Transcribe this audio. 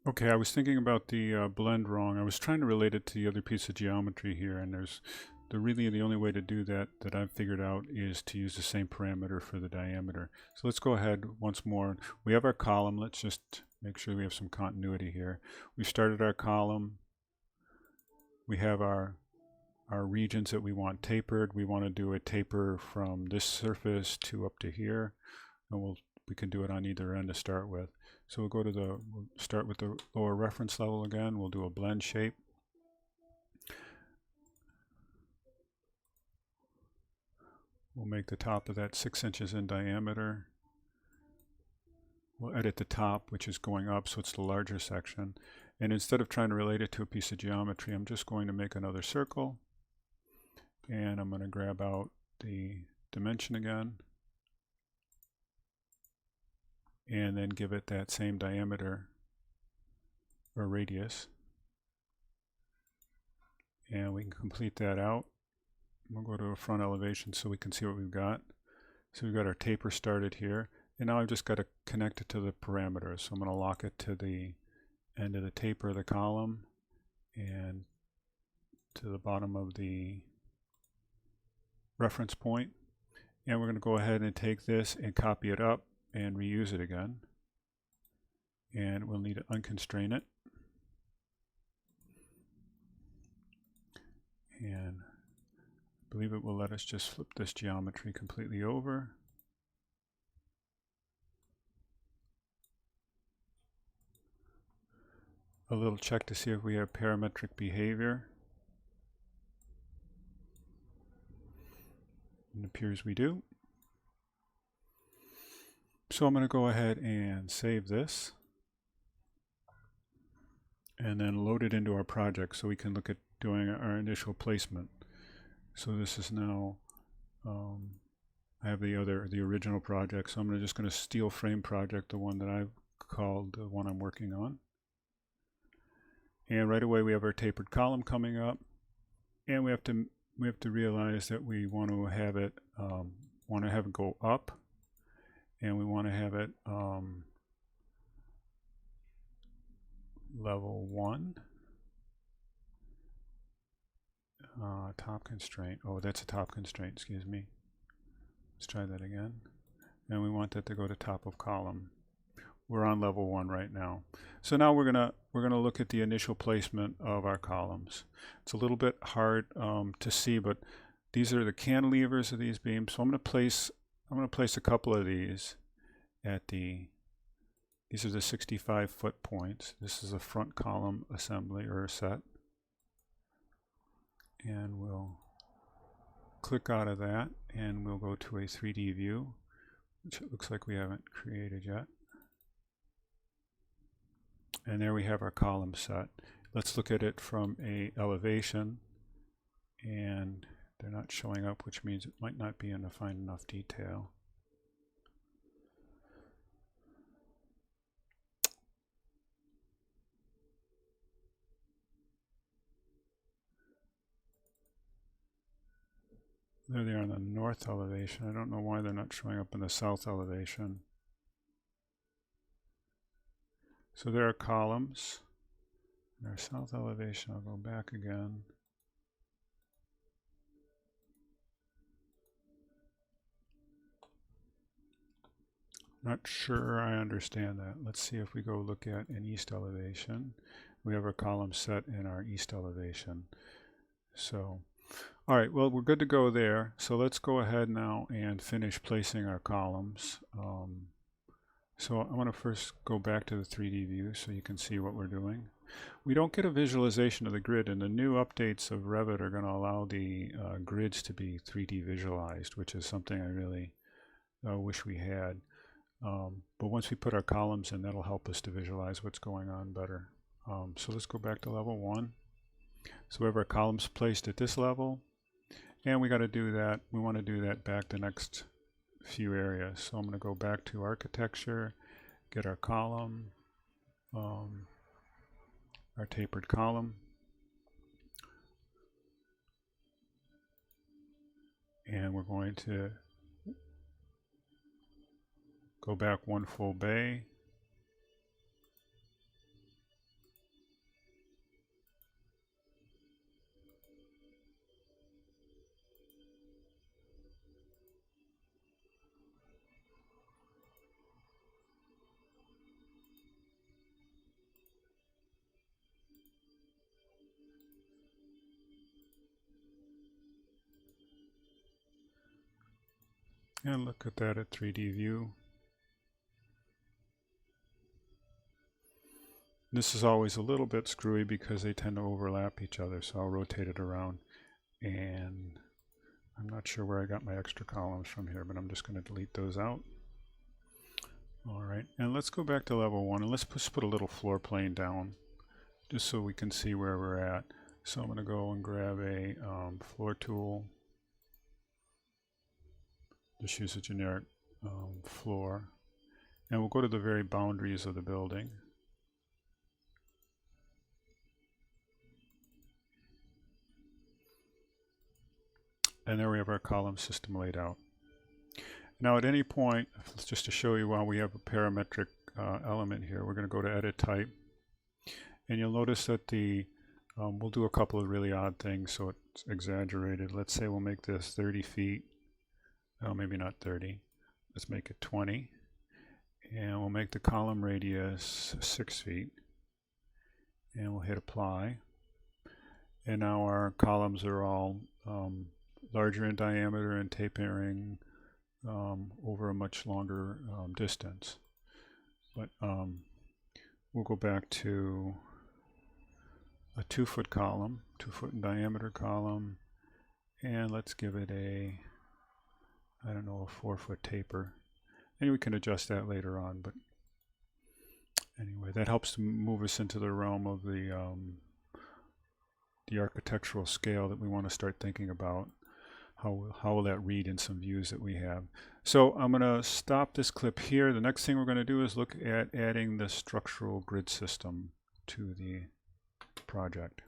Okay, I was thinking about the blend wrong. I was trying to relate it to the other piece of geometry here, and really the only way to do that that I've figured out is to use the same parameter for the diameter. So let's go ahead once more. We have our column. Let's just make sure we have some continuity here. We've started our column. We have our regions that we want tapered. We want to do a taper from this surface to up to here, and we can do it on either end to start with. So we'll start with the lower reference level again. We'll do a blend shape. We'll make the top of that 6 inches in diameter. We'll edit the top, which is going up, so it's the larger section. And instead of trying to relate it to a piece of geometry, I'm just going to make another circle. And I'm going to grab out the dimension again. And then give it that same diameter or radius. And we can complete that out. We'll go to a front elevation so we can see what we've got. So we've got our taper started here. And now I've just got to connect it to the parameters. So I'm going to lock it to the end of the taper of the column and to the bottom of the reference point. And we're going to go ahead and take this and copy it up and reuse it again. And we'll need to unconstrain it. And I believe it will let us just flip this geometry completely over. A little check to see if we have parametric behavior. It appears we do. So I'm going to go ahead and save this and then load it into our project so we can look at doing our initial placement. So this is now, I have the original project, so I'm just going to steel frame project, the one that I've called the one I'm working on. And right away we have our tapered column coming up, and we have to realize that we want to have it go up, and we want to have it level 1. Top constraint. Oh, that's a top constraint, excuse me. Let's try that again. And we want that to go to top of column. We're on level 1 right now. So now we're gonna look at the initial placement of our columns. It's a little bit hard to see, but these are the cantilevers of these beams. So I'm gonna place a couple of these at these are the 65-foot points. This is a front column assembly or a set. And we'll click out of that and we'll go to a 3D view, which it looks like we haven't created yet. And there we have our column set. Let's look at it from a elevation, and they're not showing up, which means it might not be in a fine enough detail. There they are on the north elevation. I don't know why they're not showing up in the south elevation. So there are columns. In our south elevation, I'll go back again. Not sure I understand that. Let's see if we go look at an east elevation. We have our column set in our east elevation. So, all right, well, we're good to go there. So let's go ahead now and finish placing our columns. So I want to first go back to the 3D view so you can see what we're doing. We don't get a visualization of the grid, and the new updates of Revit are going to allow the grids to be 3D visualized, which is something I really wish we had. But once we put our columns in, that'll help us to visualize what's going on better. So let's go back to level 1. So we have our columns placed at this level, and we got to do that. We want to do that back the next few areas. So I'm going to go back to architecture, get our column, our tapered column, and we're going to go back one full bay, And look at that at 3D view. This is always a little bit screwy because they tend to overlap each other, so I'll rotate it around. And I'm not sure where I got my extra columns from here, but I'm just going to delete those out. All right, and let's go back to level 1, and let's just put a little floor plane down just so we can see where we're at. So I'm going to go and grab a floor tool. Just use a generic floor. And we'll go to the very boundaries of the building. And there we have our column system laid out. Now at any point, just to show you why we have a parametric element here, we're going to go to Edit Type. And you'll notice that we'll do a couple of really odd things so it's exaggerated. Let's say we'll make this 30 feet. Oh, maybe not 30. Let's make it 20. And we'll make the column radius 6 feet. And we'll hit Apply. And now our columns are all larger in diameter and tapering over a much longer distance. But we'll go back to a 2-foot column, 2-foot in diameter column, and let's give it a, I don't know, a 4-foot taper. And we can adjust that later on, but anyway, that helps to move us into the realm of the architectural scale that we want to start thinking about. How will that read in some views that we have? So I'm going to stop this clip here. The next thing we're going to do is look at adding the structural grid system to the project.